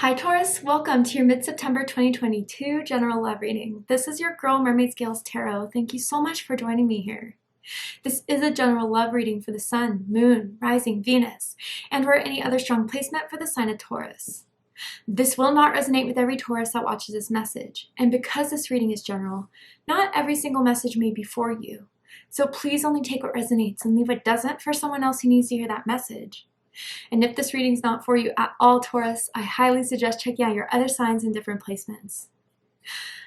Hi Taurus, welcome to your mid-September 2022 general love reading. This is your girl Mermaid Scales Tarot. Thank you so much for joining me here. This is a general love reading for the Sun, Moon, Rising, Venus, and or any other strong placement for the sign of Taurus. This will not resonate with every Taurus that watches this message, and because this reading is general, not every single message may be for you. So please only take what resonates and leave what doesn't for someone else who needs to hear that message. And if this reading's not for you at all, Taurus, I highly suggest checking out your other signs and different placements.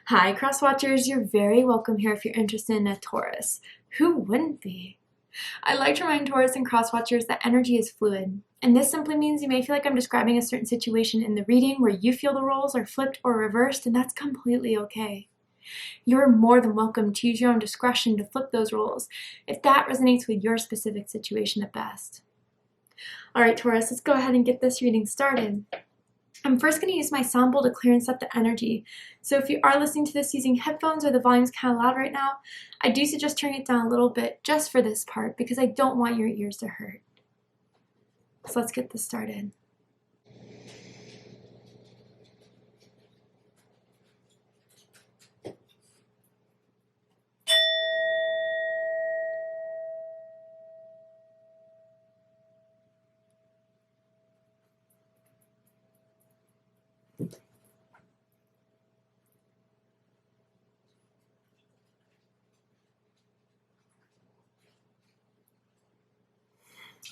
Hi, cross watchers, you're very welcome here if you're interested in a Taurus. Who wouldn't be? I like to remind Taurus and cross watchers that energy is fluid, and this simply means you may feel like I'm describing a certain situation in the reading where you feel the roles are flipped or reversed, and that's completely okay. You're more than welcome to use your own discretion to flip those roles if that resonates with your specific situation at best. All right, Taurus, let's go ahead and get this reading started. I'm first going to use my sound bowl to clear and set the energy. So if you are listening to this using headphones or the volume's kind of loud right now, I do suggest turning it down a little bit just for this part because I don't want your ears to hurt. So let's get this started.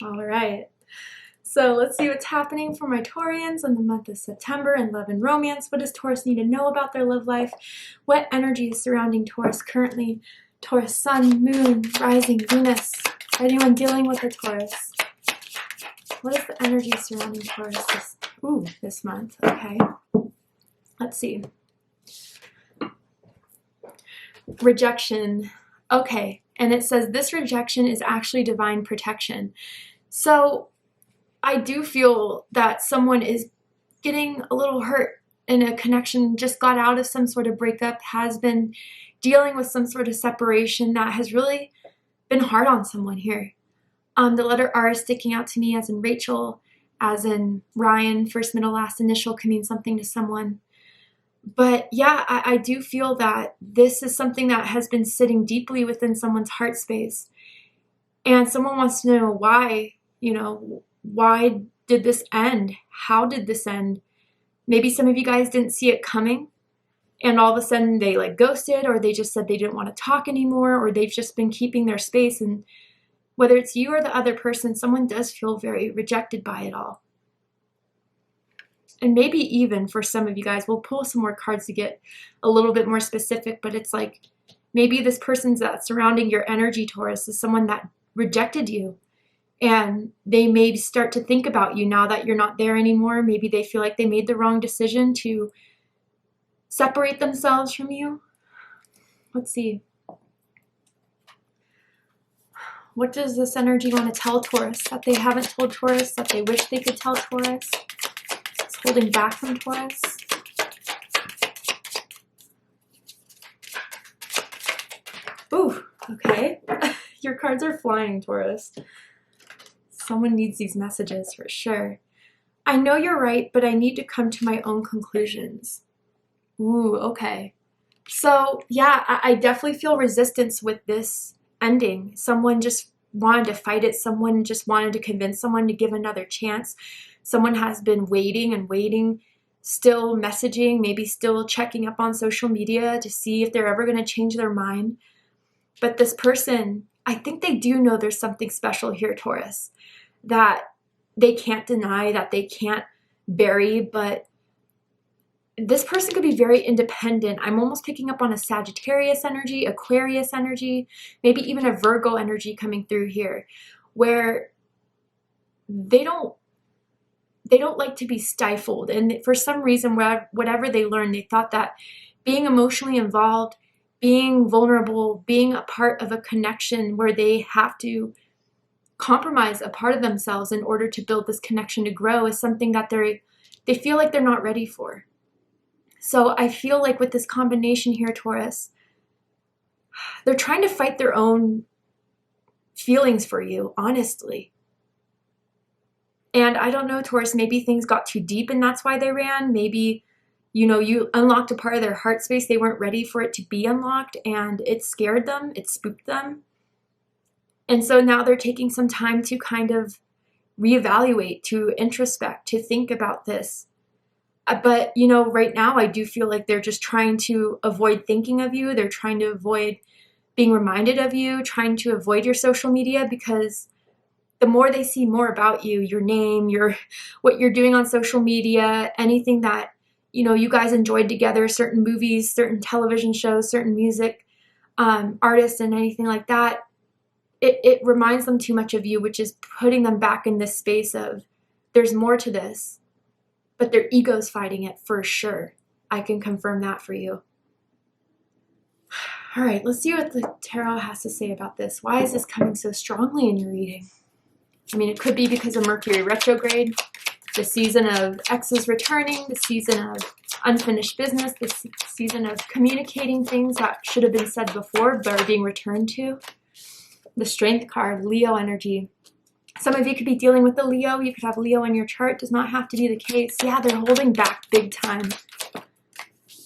All right, so let's see what's happening for my Taurians in the month of September in love and romance. What does Taurus need to know about their love life? What energy is surrounding Taurus currently? Taurus Sun, Moon, Rising, Venus. Anyone dealing with a Taurus? What is the energy surrounding Taurus this month? Okay, let's see. Rejection. Okay, and it says this rejection is actually divine protection. So I do feel that someone is getting a little hurt in a connection, just got out of some sort of breakup, has been dealing with some sort of separation that has really been hard on someone here. The letter R is sticking out to me as in Rachel, as in Ryan, first, middle, last initial can mean something to someone. But yeah, I do feel that this is something that has been sitting deeply within someone's heart space. And someone wants to know why, why did this end? How did this end? Maybe some of you guys didn't see it coming and all of a sudden they ghosted, or they just said they didn't want to talk anymore, or they've just been keeping their space. And whether it's you or the other person, someone does feel very rejected by it all. And maybe even for some of you guys, we'll pull some more cards to get a little bit more specific, but it's like maybe this person's that's surrounding your energy, Taurus, is someone that rejected you. And they may start to think about you now that you're not there anymore. Maybe they feel like they made the wrong decision to separate themselves from you. Let's see. What does this energy want to tell Taurus that they haven't told Taurus, that they wish they could tell Taurus? Holding back from Taurus. Ooh, okay. Your cards are flying, Taurus. Someone needs these messages for sure. I know you're right, but I need to come to my own conclusions. Ooh, okay. So yeah, I definitely feel resistance with this ending. Someone just wanted to fight it. Someone just wanted to convince someone to give another chance. Someone has been waiting and waiting, still messaging, maybe still checking up on social media to see if they're ever going to change their mind. But this person, I think they do know there's something special here, Taurus, that they can't deny, that they can't bury, but this person could be very independent. I'm almost picking up on a Sagittarius energy, Aquarius energy, maybe even a Virgo energy coming through here, where they don't like to be stifled. And for some reason, whatever they learned, they thought that being emotionally involved, being vulnerable, being a part of a connection where they have to compromise a part of themselves in order to build this connection to grow is something that they feel like they're not ready for. So I feel like with this combination here, Taurus, they're trying to fight their own feelings for you, honestly. And I don't know, Taurus, maybe things got too deep and that's why they ran. Maybe, you know, you unlocked a part of their heart space. They weren't ready for it to be unlocked and it scared them. It spooked them. And so now they're taking some time to kind of reevaluate, to introspect, to think about this. But, you know, right now I do feel like they're just trying to avoid thinking of you. They're trying to avoid being reminded of you, trying to avoid your social media, because the more they see more about you, your name, what you're doing on social media, anything that, you know, you guys enjoyed together, certain movies, certain television shows, certain music, artists and anything like that, it reminds them too much of you, which is putting them back in this space of there's more to this, but their ego's fighting it for sure. I can confirm that for you. All right, let's see what the tarot has to say about this. Why is this coming so strongly in your reading? I mean, it could be because of Mercury retrograde, the season of exes returning, the season of unfinished business, the season of communicating things that should have been said before but are being returned to. The Strength card, Leo energy. Some of you could be dealing with the Leo. You could have Leo in your chart. Does not have to be the case. Yeah, they're holding back big time.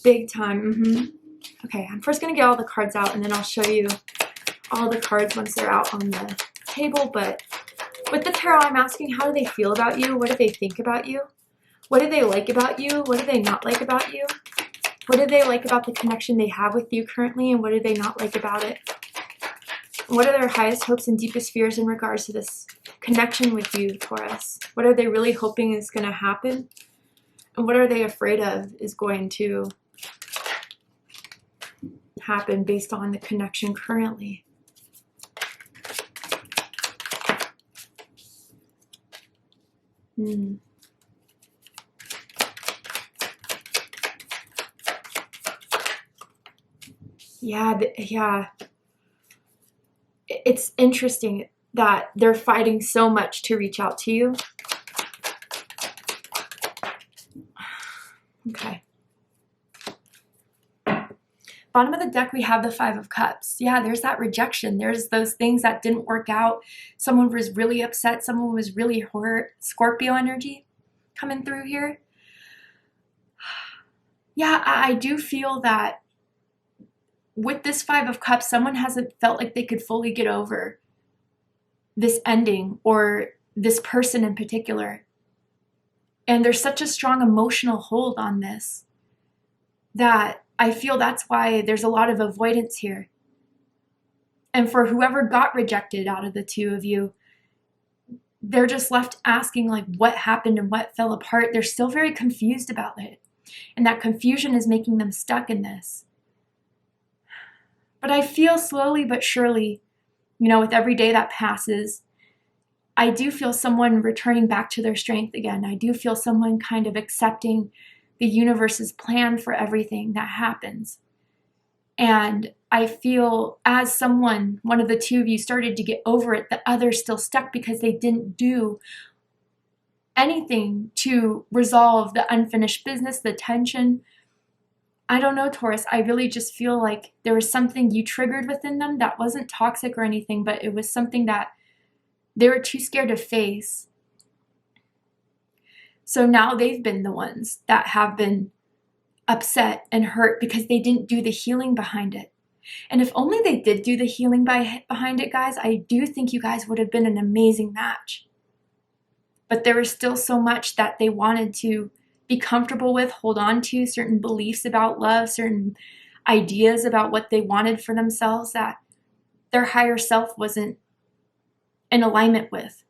Big time. Okay, I'm first going to get all the cards out, and then I'll show you all the cards once they're out on the table. But with the tarot, I'm asking, how do they feel about you? What do they think about you? What do they like about you? What do they not like about you? What do they like about the connection they have with you currently, and what do they not like about it? What are their highest hopes and deepest fears in regards to this connection with you, Taurus? What are they really hoping is going to happen? And what are they afraid of is going to happen based on the connection currently? Yeah. It's interesting that they're fighting so much to reach out to you. Okay. Bottom of the deck, we have the Five of Cups. Yeah, there's that rejection. There's those things that didn't work out. Someone was really upset. Someone was really hurt. Scorpio energy coming through here. Yeah, I do feel that with this Five of Cups, someone hasn't felt like they could fully get over this ending or this person in particular. And there's such a strong emotional hold on this that I feel that's why there's a lot of avoidance here. And for whoever got rejected out of the two of you, they're just left asking like what happened and what fell apart. They're still very confused about it. And that confusion is making them stuck in this. But I feel slowly but surely, you know, with every day that passes, I do feel someone returning back to their strength again. I do feel someone kind of accepting the universe's plan for everything that happens. And I feel as someone, one of the two of you started to get over it, the other's still stuck because they didn't do anything to resolve the unfinished business, the tension. I don't know, Taurus. I really just feel like there was something you triggered within them that wasn't toxic or anything, but it was something that they were too scared to face. So now they've been the ones that have been upset and hurt because they didn't do the healing behind it. And if only they did do the healing behind it, guys, I do think you guys would have been an amazing match. But there was still so much that they wanted to be comfortable with, hold on to, certain beliefs about love, certain ideas about what they wanted for themselves that their higher self wasn't in alignment with.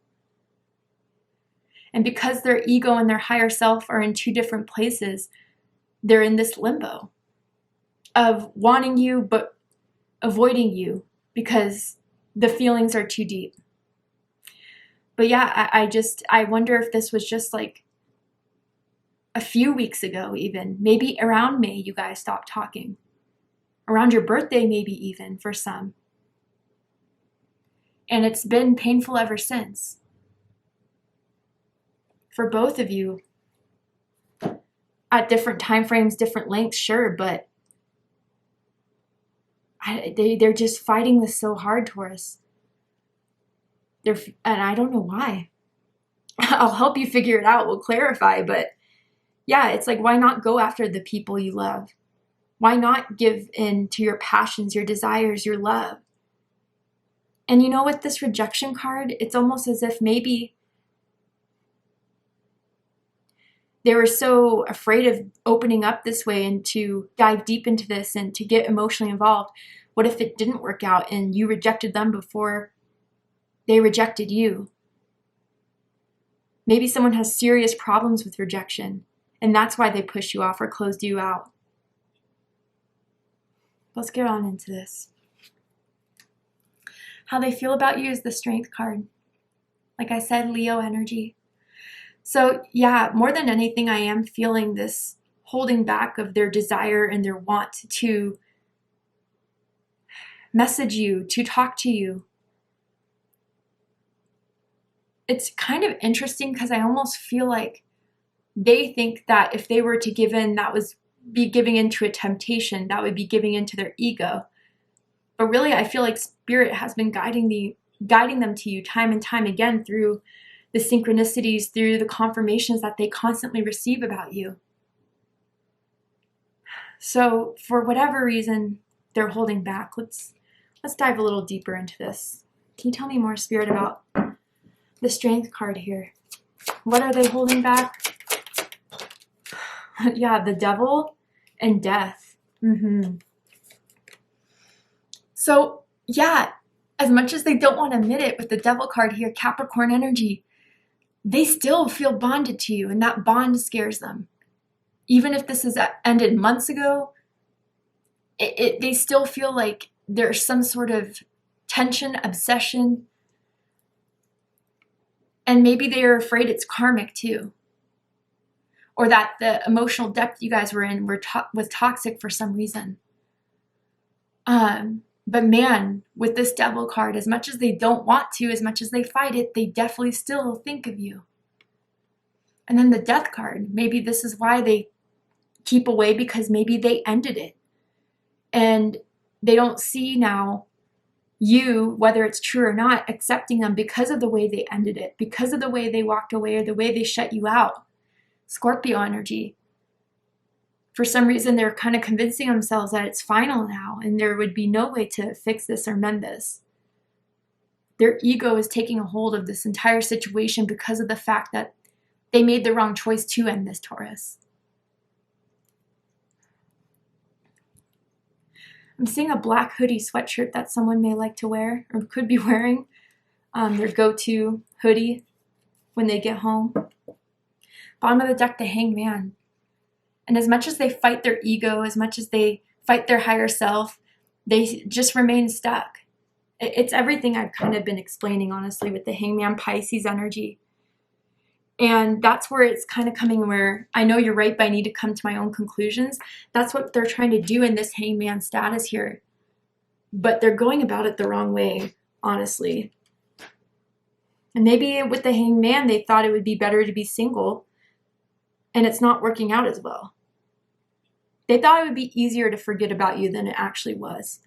And because their ego and their higher self are in two different places, they're in this limbo of wanting you but avoiding you because the feelings are too deep. But yeah, I wonder if this was just like a few weeks ago even. Maybe around May you guys stopped talking. Around your birthday maybe even for some. And it's been painful ever since. For both of you. At different time frames, different lengths, sure, but they're just fighting this so hard, Taurus. And I don't know why. I'll help you figure it out. We'll clarify. But yeah, it's like, why not go after the people you love? Why not give in to your passions, your desires, your love? And you know, with this rejection card, it's almost as if maybe they were so afraid of opening up this way and to dive deep into this and to get emotionally involved. What if it didn't work out and you rejected them before they rejected you? Maybe someone has serious problems with rejection, and that's why they pushed you off or closed you out. Let's get on into this. How they feel about you is the Strength card. Like I said, Leo energy. So yeah, more than anything, I am feeling this holding back of their desire and their want to message you, to talk to you. It's kind of interesting because I almost feel like they think that if they were to give in, that was be giving into a temptation, that would be giving into their ego. But really, I feel like Spirit has been guiding them to you time and time again through the synchronicities, through the confirmations that they constantly receive about you. So for whatever reason, they're holding back. Let's dive a little deeper into this. Can you tell me more, Spirit, about the Strength card here? What are they holding back? Yeah, the Devil and Death. So yeah, as much as they don't want to admit it, with the Devil card here, Capricorn energy, they still feel bonded to you, and that bond scares them. Even if this has ended months ago, they still feel like there's some sort of tension, obsession, and maybe they're afraid it's karmic too, or that the emotional depth you guys were in was toxic for some reason. But man, with this Devil card, as much as they don't want to, as much as they fight it, they definitely still think of you. And then the Death card, maybe this is why they keep away, because maybe they ended it. And they don't see now you, whether it's true or not, accepting them because of the way they ended it, because of the way they walked away or the way they shut you out. Scorpio energy. For some reason, they're kind of convincing themselves that it's final now and there would be no way to fix this or mend this. Their ego is taking a hold of this entire situation because of the fact that they made the wrong choice to end this, Taurus. I'm seeing a black hoodie sweatshirt that someone may like to wear or could be wearing, their go-to hoodie when they get home. Bottom of the deck, the Hanged Man. And as much as they fight their ego, as much as they fight their higher self, they just remain stuck. It's everything I've kind of been explaining, honestly, with the Hanged Man Pisces energy. And that's where it's kind of coming, where I know you're right, but I need to come to my own conclusions. That's what they're trying to do in this Hanged Man status here. But they're going about it the wrong way, honestly. And maybe with the Hanged Man, they thought it would be better to be single, and it's not working out as well. They thought it would be easier to forget about you than it actually was.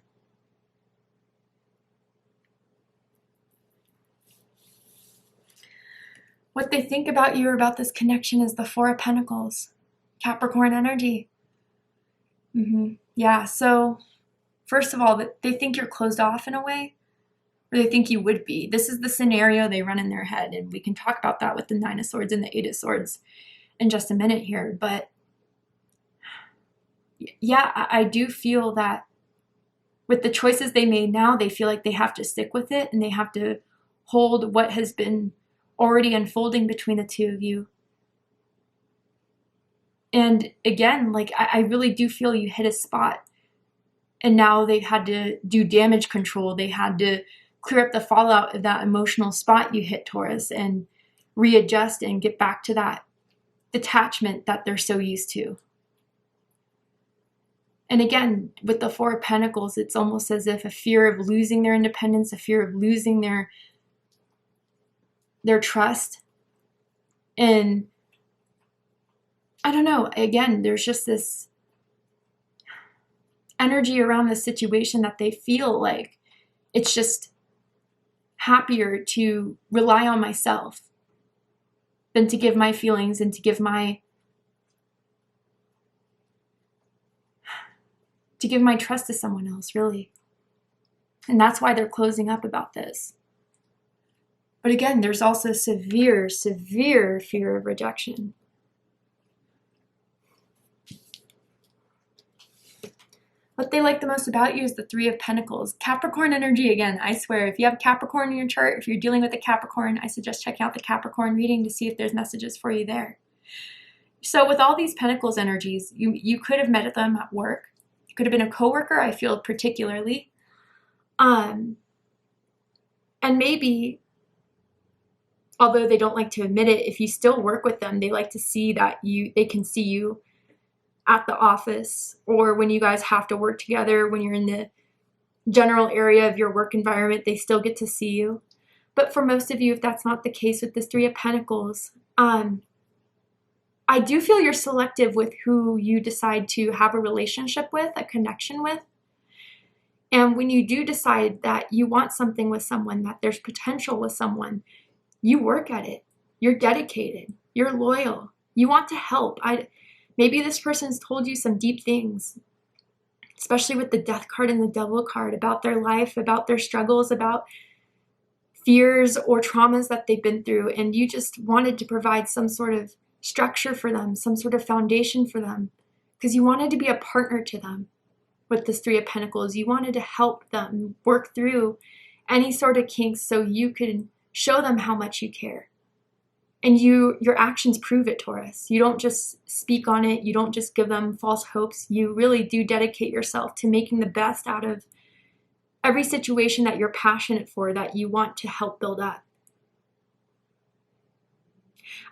What they think about you or about this connection is the Four of Pentacles, Capricorn energy. Yeah, so first of all, they think you're closed off in a way, or they think you would be. This is the scenario they run in their head, and we can talk about that with the Nine of Swords and the Eight of Swords in just a minute here. But yeah, I do feel that with the choices they made now, they feel like they have to stick with it and they have to hold what has been already unfolding between the two of you. And again, like I really do feel you hit a spot, and now they've had to do damage control. They had to clear up the fallout of that emotional spot you hit, Taurus, and readjust and get back to that detachment that they're so used to. And again, with the Four of Pentacles, it's almost as if a fear of losing their independence, a fear of losing their trust. And I don't know, again, there's just this energy around the situation that they feel like it's just happier to rely on myself. than to give my feelings and to give my trust to someone else, really. And that's why they're closing up about this. But again, there's also severe, severe fear of rejection. What they like the most about you is the Three of Pentacles. Capricorn energy again, I swear. If you have Capricorn in your chart, if you're dealing with a Capricorn, I suggest checking out the Capricorn reading to see if there's messages for you there. So with all these Pentacles energies, you could have met them at work. It could have been a coworker, I feel particularly. And maybe, although they don't like to admit it, if you still work with them, they like to see that they can see you at the office, or when you guys have to work together, when you're in the general area of your work environment, they still get to see you. But for most of you, if that's not the case with this Three of Pentacles, I do feel you're selective with who you decide to have a relationship with, a connection with. And when you do decide that you want something with someone, that there's potential with someone, you work at it. You're dedicated. You're loyal. You want to help. Maybe this person's told you some deep things, especially with the Death card and the Devil card, about their life, about their struggles, about fears or traumas that they've been through. And you just wanted to provide some sort of structure for them, some sort of foundation for them, because you wanted to be a partner to them with this Three of Pentacles. You wanted to help them work through any sort of kinks so you could show them how much you care. And your actions prove it, Taurus. You don't just speak on it. You don't just give them false hopes. You really do dedicate yourself to making the best out of every situation that you're passionate for, that you want to help build up.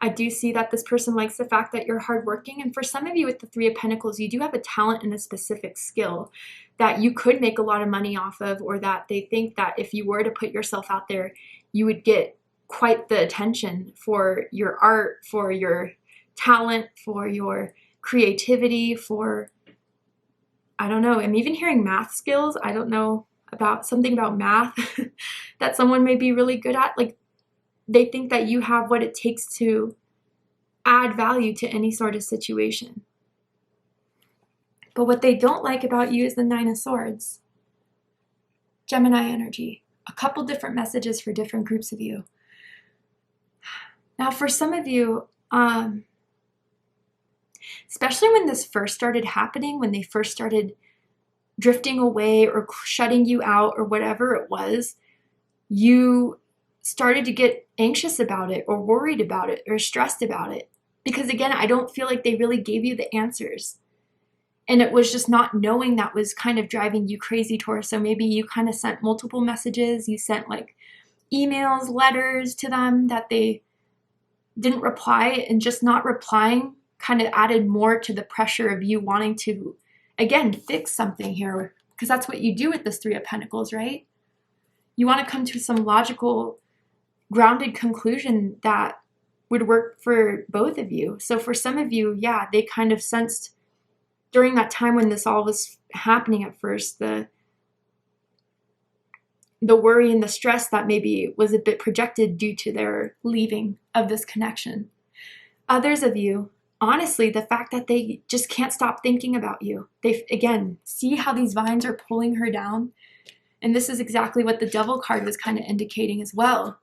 I do see that this person likes the fact that you're hardworking. And for some of you with the Three of Pentacles, you do have a talent and a specific skill that you could make a lot of money off of, or that they think that if you were to put yourself out there, you would get quite the attention for your art, for your talent, for your creativity, for, I don't know, I'm even hearing math skills. I don't know, about something about math that someone may be really good at. Like, they think that you have what it takes to add value to any sort of situation. But what they don't like about you is the Nine of Swords. Gemini energy. A couple different messages for different groups of you. Now, for some of you, especially when this first started happening, when they first started drifting away or shutting you out or whatever it was, you started to get anxious about it or worried about it or stressed about it. Because again, I don't feel like they really gave you the answers. And it was just not knowing that was kind of driving you crazy, Taurus. So maybe you kind of sent multiple messages. You sent like emails, letters to them that they didn't reply, and just not replying kind of added more to the pressure of you wanting to, again, fix something here, because that's what you do with this Three of Pentacles, right? You want to come to some logical, grounded conclusion that would work for both of you. So for some of you, yeah, they kind of sensed during that time when this all was happening at first, the worry and the stress that maybe was a bit projected due to their leaving of this connection. Others of you, honestly, the fact that they just can't stop thinking about you. They, again, see how these vines are pulling her down? And this is exactly what the Devil card was kind of indicating as well.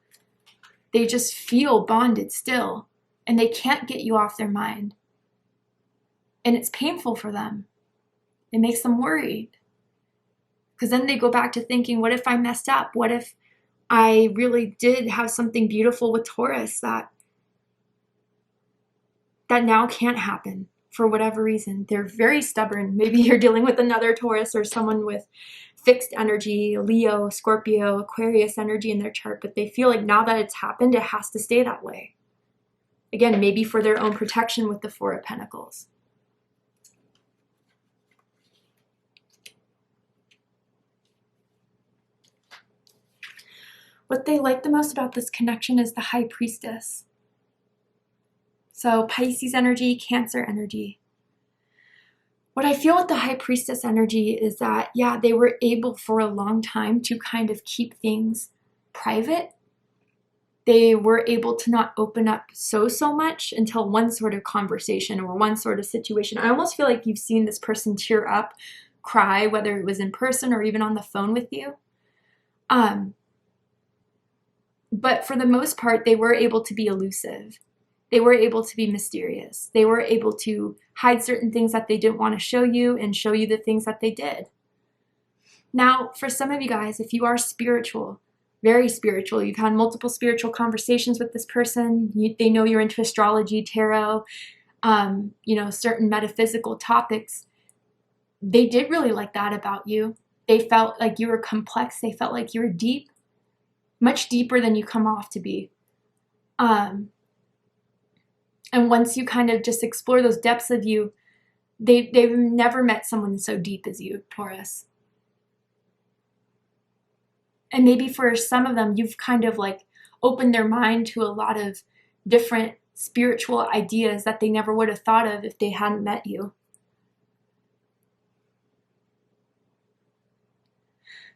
They just feel bonded still, and they can't get you off their mind. And it's painful for them. It makes them worried. Because then they go back to thinking, what if I messed up? What if I really did have something beautiful with Taurus that now can't happen for whatever reason? They're very stubborn. Maybe you're dealing with another Taurus or someone with fixed energy, Leo, Scorpio, Aquarius energy in their chart, but they feel like now that it's happened, it has to stay that way. Again, maybe for their own protection with the Four of Pentacles. What they like the most about this connection is the High Priestess. So Pisces energy, Cancer energy. What I feel with the High Priestess energy is that, yeah, they were able for a long time to kind of keep things private. they were able to not open up so much until one sort of conversation or one sort of situation. I almost feel like you've seen this person tear up, cry, whether it was in person or even on the phone with you. But for the most part, they were able to be elusive. They were able to be mysterious. They were able to hide certain things that they didn't want to show you and show you the things that they did. Now, for some of you guys, if you are spiritual, very spiritual, you've had multiple spiritual conversations with this person, they know you're into astrology, tarot, certain metaphysical topics, they did really like that about you. They felt like you were complex. They felt like you were deep, much deeper than you come off to be. And once you kind of just explore those depths of you, they've never met someone so deep as you, Taurus. And maybe for some of them, you've kind of like opened their mind to a lot of different spiritual ideas that they never would have thought of if they hadn't met you.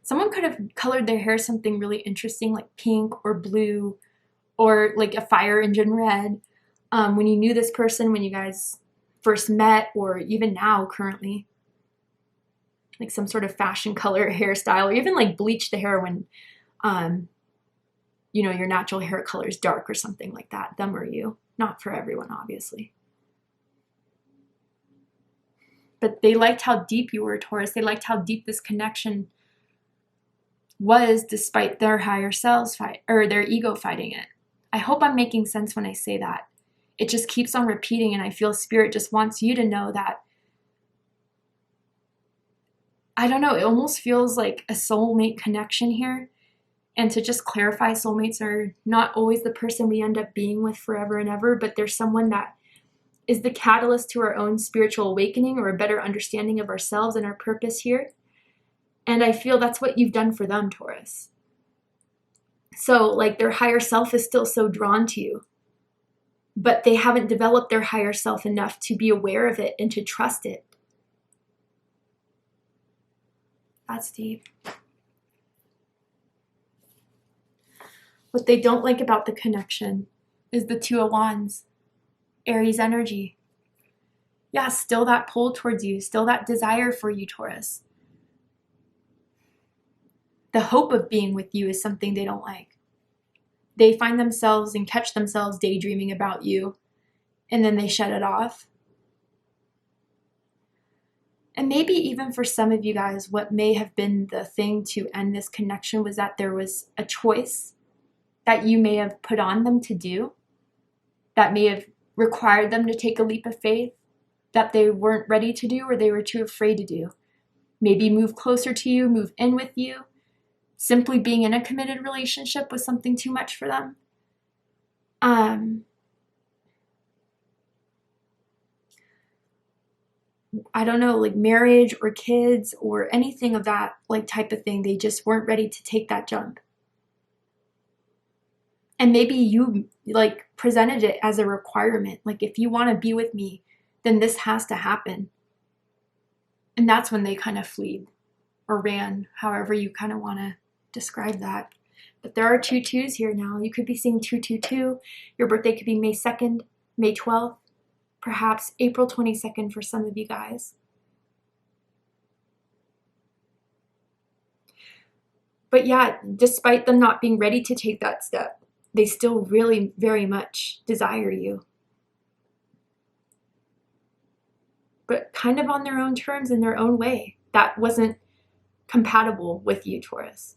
Someone could have colored their hair something really interesting, like pink or blue, or like a fire engine red. When you knew this person, when you guys first met, or even now, currently. Like some sort of fashion color hairstyle, or even like bleach the hair when, your natural hair color is dark or something like that. Them or you. Not for everyone, obviously. But they liked how deep you were, Taurus. They liked how deep this connection was, despite their higher selves their ego fighting it. I hope I'm making sense when I say that. It just keeps on repeating, and I feel Spirit just wants you to know that. I don't know, it almost feels like a soulmate connection here. And to just clarify, soulmates are not always the person we end up being with forever and ever, but there's someone that is the catalyst to our own spiritual awakening or a better understanding of ourselves and our purpose here. And I feel that's what you've done for them, Taurus. So like their higher self is still so drawn to you, but they haven't developed their higher self enough to be aware of it and to trust it. That's deep. What they don't like about the connection is the Two of Wands, Aries energy. Yeah, still that pull towards you, still that desire for you, Taurus. The hope of being with you is something they don't like. They find themselves and catch themselves daydreaming about you, and then they shut it off. And maybe even for some of you guys, what may have been the thing to end this connection was that there was a choice that you may have put on them to do, that may have required them to take a leap of faith that they weren't ready to do or they were too afraid to do. Maybe move closer to you, move in with you. Simply being in a committed relationship was something too much for them. I don't know, like marriage or kids or anything of that like type of thing. They just weren't ready to take that jump. And maybe you like presented it as a requirement. Like if you want to be with me, then this has to happen. And that's when they kind of fled or ran, however you kind of want to describe that. But there are 2 2s here now. You could be seeing 222. Your birthday could be May 2nd, May 12th. Perhaps April 22nd for some of you guys. But yeah, despite them not being ready to take that step, they still really very much desire you. But kind of on their own terms, in their own way. That wasn't compatible with you, Taurus.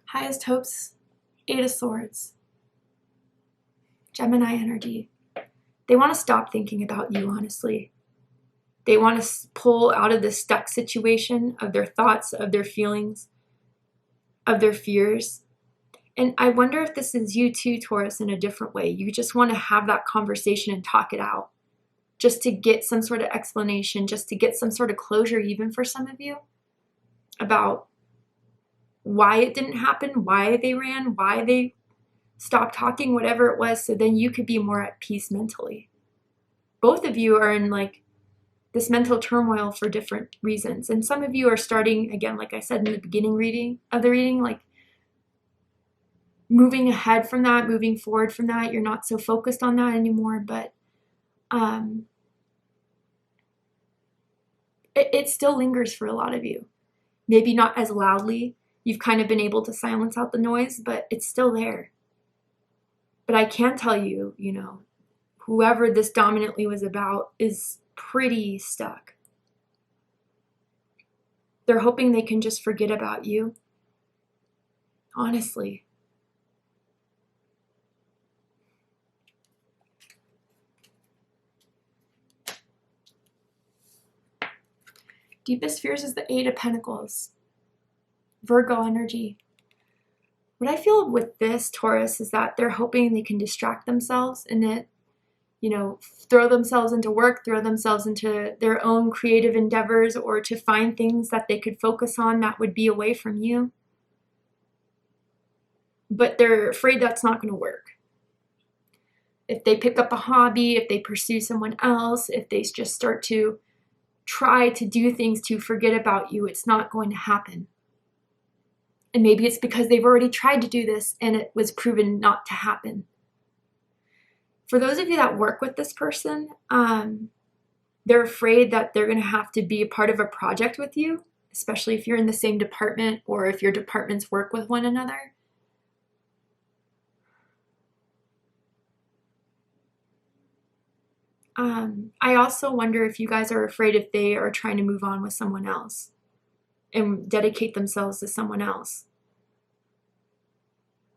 Highest hopes, 8 of Swords, Gemini energy. They want to stop thinking about you, honestly. They want to pull out of this stuck situation of their thoughts, of their feelings, of their fears. And I wonder if this is you too, Taurus, in a different way. You just want to have that conversation and talk it out, just to get some sort of explanation, just to get some sort of closure, even for some of you, about why it didn't happen, why they ran, why they stopped talking, whatever it was, so then you could be more at peace mentally. Both of you are in like this mental turmoil for different reasons. And some of you are starting, again, like I said in the beginning of the reading, like moving ahead from that, moving forward from that. You're not so focused on that anymore, but it still lingers for a lot of you. Maybe not as loudly. You've kind of been able to silence out the noise, but it's still there. But I can tell you, you know, whoever this dominantly was about is pretty stuck. They're hoping they can just forget about you. Honestly. Deepest fears is the Eight of Pentacles. Virgo energy. What I feel with this, Taurus, is that they're hoping they can distract themselves and that, you know, throw themselves into work, throw themselves into their own creative endeavors, or to find things that they could focus on that would be away from you. But they're afraid that's not going to work. If they pick up a hobby, if they pursue someone else, if they just start to try to do things to forget about you, it's not going to happen. And maybe it's because they've already tried to do this and it was proven not to happen. For those of you that work with this person, they're afraid that they're going to have to be a part of a project with you, especially if you're in the same department or if your departments work with one another. I also wonder if you guys are afraid if they are trying to move on with someone else and dedicate themselves to someone else.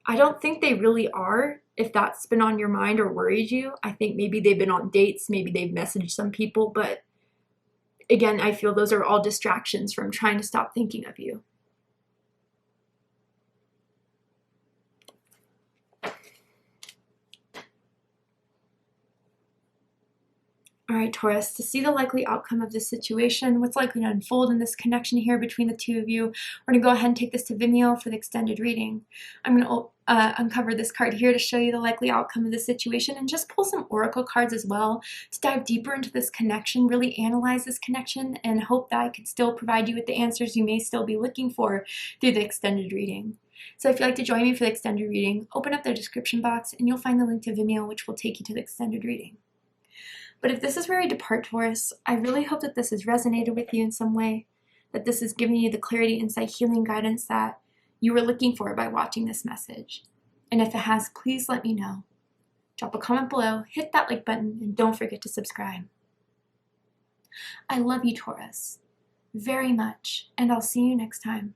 I don't think they really are, if that's been on your mind or worried you. I think maybe they've been on dates, maybe they've messaged some people, but again, I feel those are all distractions from trying to stop thinking of you. All right, Taurus, to see the likely outcome of this situation, what's likely to unfold in this connection here between the two of you, we're going to go ahead and take this to Vimeo for the extended reading. I'm going to uncover this card here to show you the likely outcome of the situation and just pull some oracle cards as well to dive deeper into this connection, really analyze this connection, and hope that I could still provide you with the answers you may still be looking for through the extended reading. So if you'd like to join me for the extended reading, open up the description box and you'll find the link to Vimeo, which will take you to the extended reading. But if this is where I depart, Taurus, I really hope that this has resonated with you in some way, that this is giving you the clarity, insight, healing guidance that you were looking for by watching this message. And if it has, please let me know. Drop a comment below, hit that like button, and don't forget to subscribe. I love you, Taurus, very much, and I'll see you next time.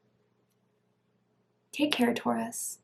Take care, Taurus.